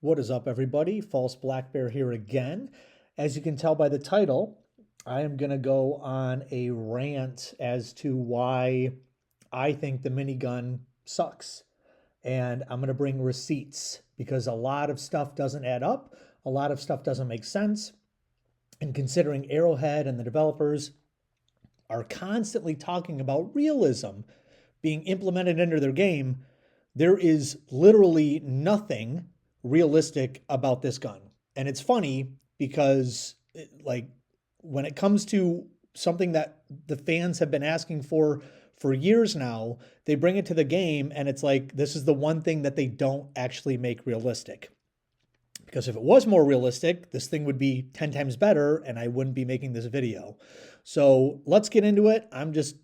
What is up, everybody? False Black Bear here again. As you can tell by the title, I am going to go on a rant as to why I think the minigun sucks. And I'm going to bring receipts because a lot of stuff doesn't add up. A lot of stuff doesn't make sense. And considering Arrowhead and the developers are constantly talking about realism being implemented into their game, there is literally nothing realistic about this gun. And it's funny because when it comes to something that the fans have been asking for years now, they bring it to the game and it's like this is the one thing that they don't actually make realistic. Because if it was more realistic, this thing would be 10 times better and I wouldn't be making this video. So let's get into it. I'm just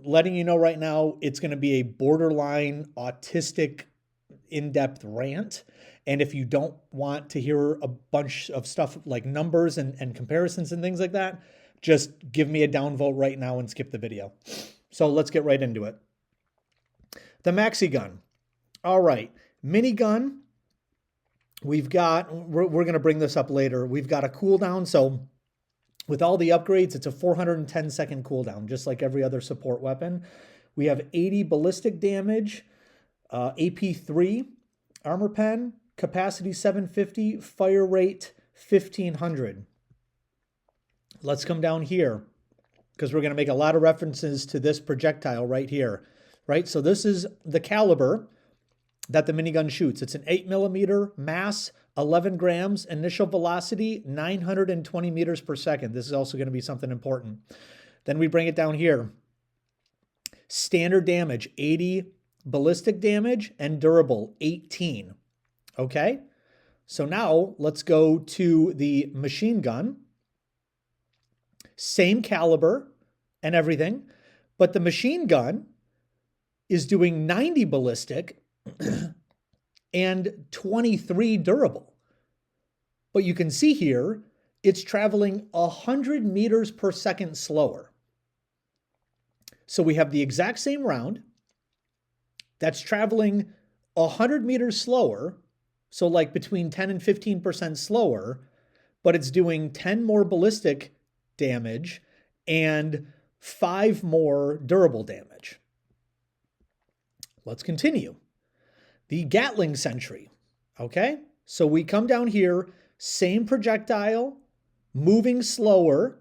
letting you know right now, it's going to be a borderline autistic in-depth rant. And if you don't want to hear a bunch of stuff like numbers and comparisons and things like that, just give me a downvote right now and skip the video. So let's get right into it. The maxi gun. All right, minigun. We're going to bring this up later. We've got a cooldown. So with all the upgrades, it's a 410 second cooldown, just like every other support weapon. We have 80 ballistic damage, AP3, armor pen, capacity 750, fire rate 1500. Let's come down here because we're going to make a lot of references to this projectile right here, right? So this is the caliber that the minigun shoots. It's an 8mm, mass 11 grams, initial velocity 920 meters per second. This is also going to be something important. Then we bring it down here. Standard damage 80, ballistic damage, and durable 18. Okay, so now let's go to the machine gun. Same caliber and everything, but the machine gun is doing 90 ballistic and 23 durable. But you can see here, it's traveling 100 meters per second slower. So we have the exact same round that's traveling 100 meters slower, so like between 10 and 15% slower, but it's doing 10 more ballistic damage and 5 more durable damage. Let's continue. The Gatling Sentry, okay? So we come down here, same projectile, moving slower,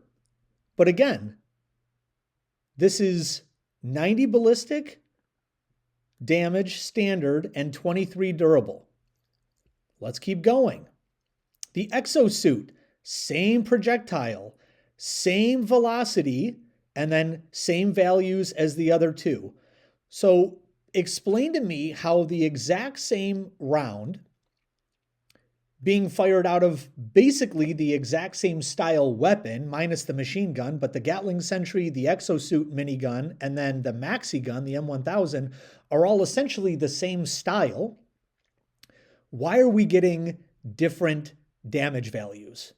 but again, this is 90 ballistic damage standard and 23 durable. Let's keep going. The Exosuit, same projectile, same velocity, and then same values as the other two. So explain to me how the exact same round being fired out of basically the exact same style weapon, minus the machine gun, but the Gatling Sentry, the Exosuit minigun, and then the maxi gun, the M1000, are all essentially the same style. Why are we getting different damage values?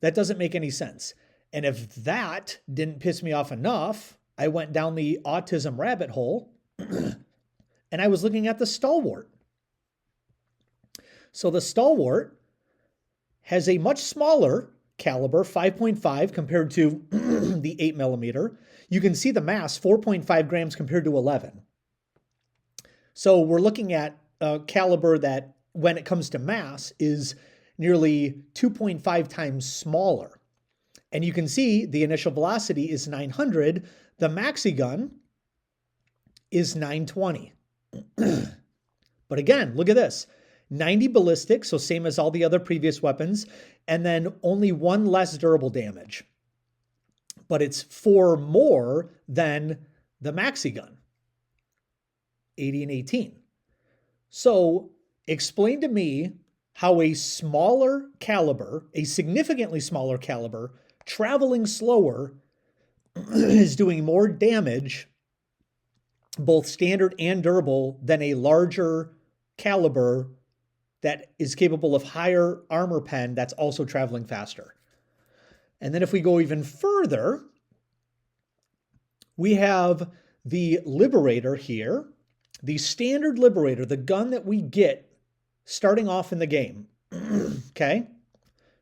That doesn't make any sense. And if that didn't piss me off enough, I went down the autism rabbit hole and I was looking at the Stalwart. So the Stalwart has a much smaller caliber, 5.5 compared to the 8mm. You can see the mass, 4.5 grams compared to 11. So we're looking at a caliber that, when it comes to mass, is nearly 2.5 times smaller. And you can see the initial velocity is 900. The maxi gun is 920. But again, look at this. 90 ballistic, so same as all the other previous weapons, and then only 1 less durable damage. But it's 4 more than the maxi gun, 80 and 18. So explain to me how a smaller caliber, a significantly smaller caliber, traveling slower, is doing more damage, both standard and durable, than a larger caliber that is capable of higher armor pen that's also traveling faster. And then if we go even further, we have the Liberator here, the standard Liberator, the gun that we get starting off in the game. Okay.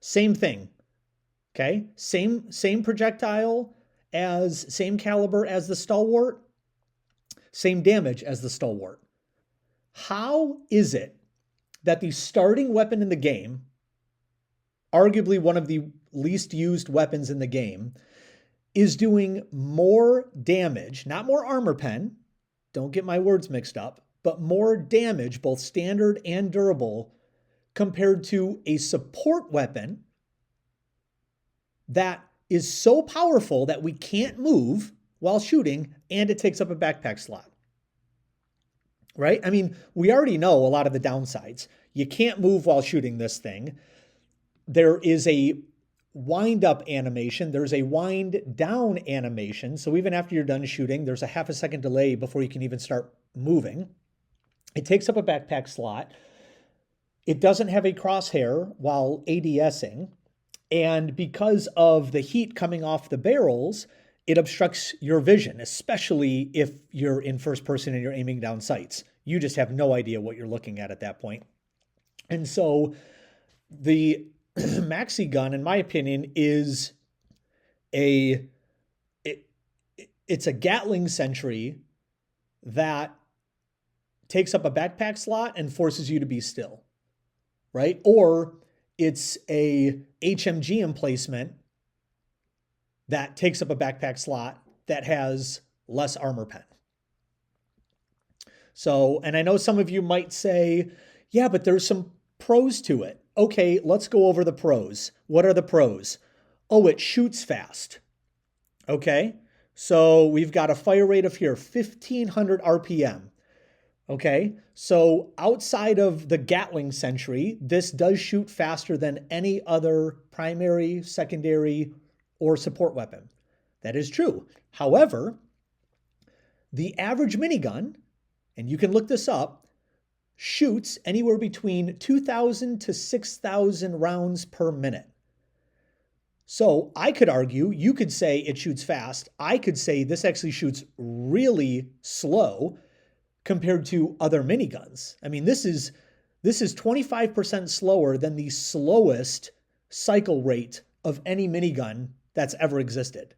Same thing. Okay. Same projectile as same caliber as the Stalwart, same damage as the Stalwart. How is it that the starting weapon in the game, arguably one of the least used weapons in the game, is doing more damage, not more armor pen, don't get my words mixed up, but more damage, both standard and durable, compared to a support weapon that is so powerful that we can't move while shooting and it takes up a backpack slot? Right? I mean, we already know a lot of the downsides. You can't move while shooting this thing. There is a wind up animation. There's a wind down animation. So even after you're done shooting, there's a half a second delay before you can even start moving. It takes up a backpack slot. It doesn't have a crosshair while ADSing. And because of the heat coming off the barrels, it obstructs your vision, especially if you're in first person and you're aiming down sights. You just have no idea what you're looking at that point. And so the maxi gun, in my opinion, is it's a Gatling Sentry that takes up a backpack slot and forces you to be still, right? Or it's a HMG emplacement that takes up a backpack slot that has less armor pen. So, and I know some of you might say, yeah, but there's some pros to it. Okay, let's go over the pros. What are the pros? Oh, it shoots fast. Okay, so we've got a fire rate of here, 1500 RPM. Okay, so outside of the Gatling Sentry, this does shoot faster than any other primary, secondary, or support weapon. That is true. However, the average minigun, and you can look this up, shoots anywhere between 2,000 to 6,000 rounds per minute. So I could argue, you could say it shoots fast. I could say this actually shoots really slow compared to other miniguns. I mean, this is 25% slower than the slowest cycle rate of any minigun that's ever existed.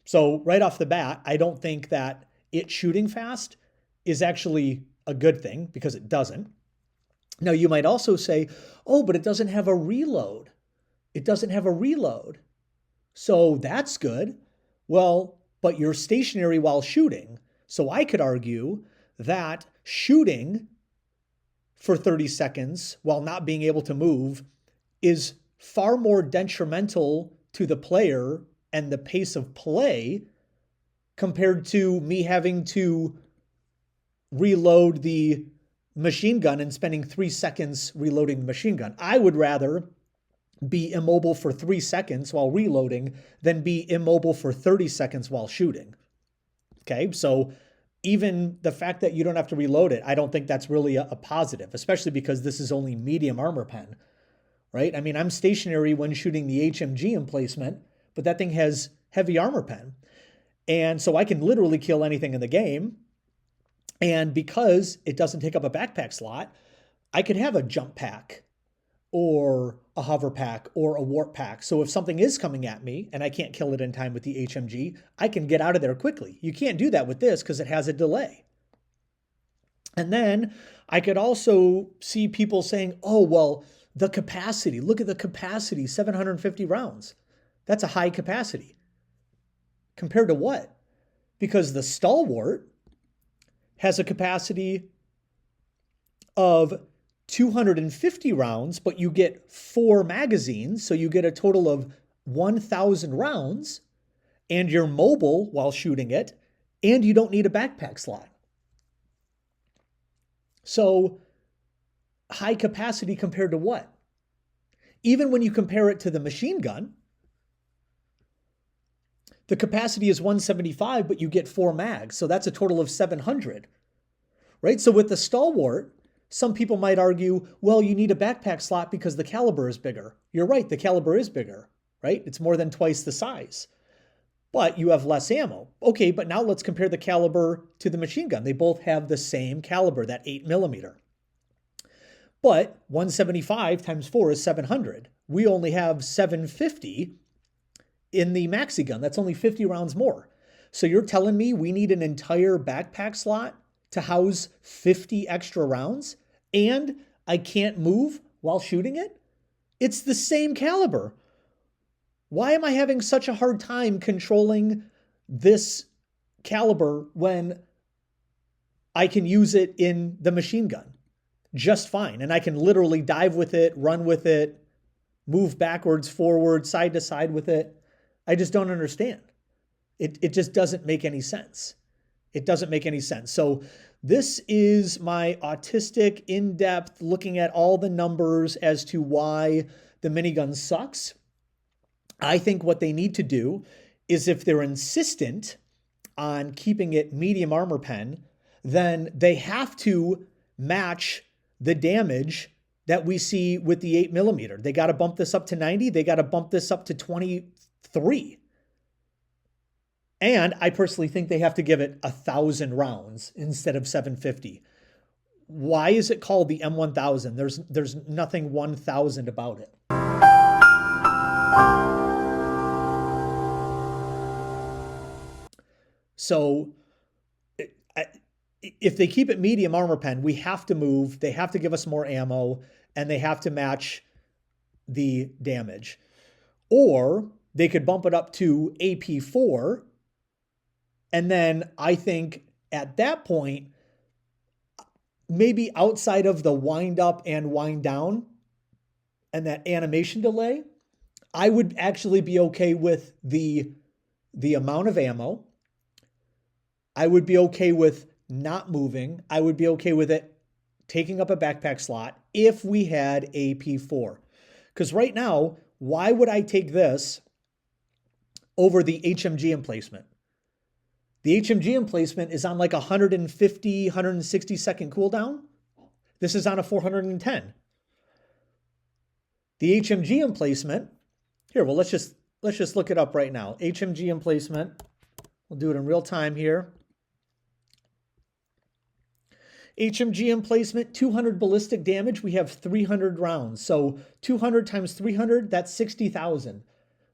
So right off the bat, I don't think that it shooting fast is actually a good thing, because it doesn't. Now, you might also say, oh, but it doesn't have a reload. It doesn't have a reload. So that's good. Well, but you're stationary while shooting. So I could argue that shooting for 30 seconds while not being able to move is far more detrimental to the player and the pace of play compared to me having to reload the machine gun and spending 3 seconds reloading the machine gun. I would rather be immobile for 3 seconds while reloading than be immobile for 30 seconds while shooting. Okay, so even the fact that you don't have to reload it, I don't think that's really a positive, especially because this is only medium armor pen, right? I mean, I'm stationary when shooting the HMG emplacement, but that thing has heavy armor pen. And so I can literally kill anything in the game. And because it doesn't take up a backpack slot, I could have a jump pack or a hover pack or a warp pack. So if something is coming at me and I can't kill it in time with the HMG, I can get out of there quickly. You can't do that with this because it has a delay. And then I could also see people saying, oh, well, the capacity, look at the capacity, 750 rounds. That's a high capacity. Compared to what? Because the Stalwart has a capacity of 250 rounds, but you get 4 magazines, so you get a total of 1,000 rounds, and you're mobile while shooting it, and you don't need a backpack slot. So high capacity compared to what? Even when you compare it to the machine gun, the capacity is 175, but you get 4 mags, so that's a total of 700, right? So with the Stalwart, some people might argue, well, you need a backpack slot because the caliber is bigger. You're right, the caliber is bigger, right? It's more than twice the size, but you have less ammo. Okay, but now let's compare the caliber to the machine gun. They both have the same caliber, that 8mm. But 175 times 4 is 700. We only have 750 in the maxi gun. That's only 50 rounds more. So you're telling me we need an entire backpack slot to house 50 extra rounds and I can't move while shooting it? It's the same caliber. Why am I having such a hard time controlling this caliber when I can use it in the machine gun just fine? And I can literally dive with it, run with it, move backwards, forward, side to side with it. I just don't understand. It just doesn't make any sense. It doesn't make any sense. So this is my autistic in-depth looking at all the numbers as to why the minigun sucks. I think what they need to do is, if they're insistent on keeping it medium armor pen, then they have to match the damage that we see with the 8mm. They got to bump this up to 90. They got to bump this up to 23. And I personally think they have to give it 1,000 rounds instead of 750. Why is it called the M1000? There's nothing 1,000 about it. So if they keep it medium armor pen, we have to move, they have to give us more ammo, and they have to match the damage. Or they could bump it up to AP4. And then I think at that point, maybe outside of the wind up and wind down and that animation delay, I would actually be okay with the amount of ammo. I would be okay with not moving. I would be okay with it taking up a backpack slot if we had AP4. Because right now, why would I take this over the HMG emplacement? The HMG emplacement is on like 150, 160 second cooldown. This is on a 410. The HMG emplacement, here, well, let's just look it up right now. HMG emplacement, we'll do it in real time here. HMG emplacement, 200 ballistic damage, we have 300 rounds. So 200 times 300, that's 60,000.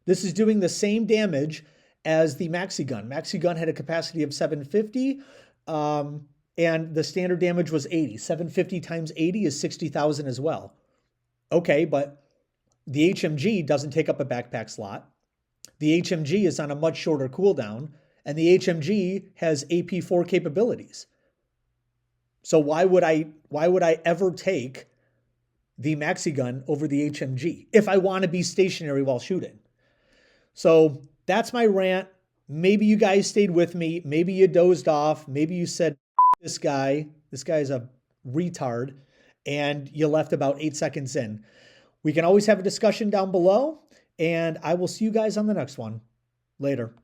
This is doing the same damage as the maxi gun. Maxi gun had a capacity of 750, and the standard damage was 80. 750 times 80 is 60,000 as well. Okay, but the HMG doesn't take up a backpack slot. The HMG is on a much shorter cooldown, and the HMG has AP4 capabilities. So why would I ever take the maxi gun over the HMG if I want to be stationary while shooting? So that's my rant. Maybe you guys stayed with me. Maybe you dozed off. Maybe you said, this guy's a retard, and you left about 8 seconds in. We can always have a discussion down below, and I will see you guys on the next one. Later.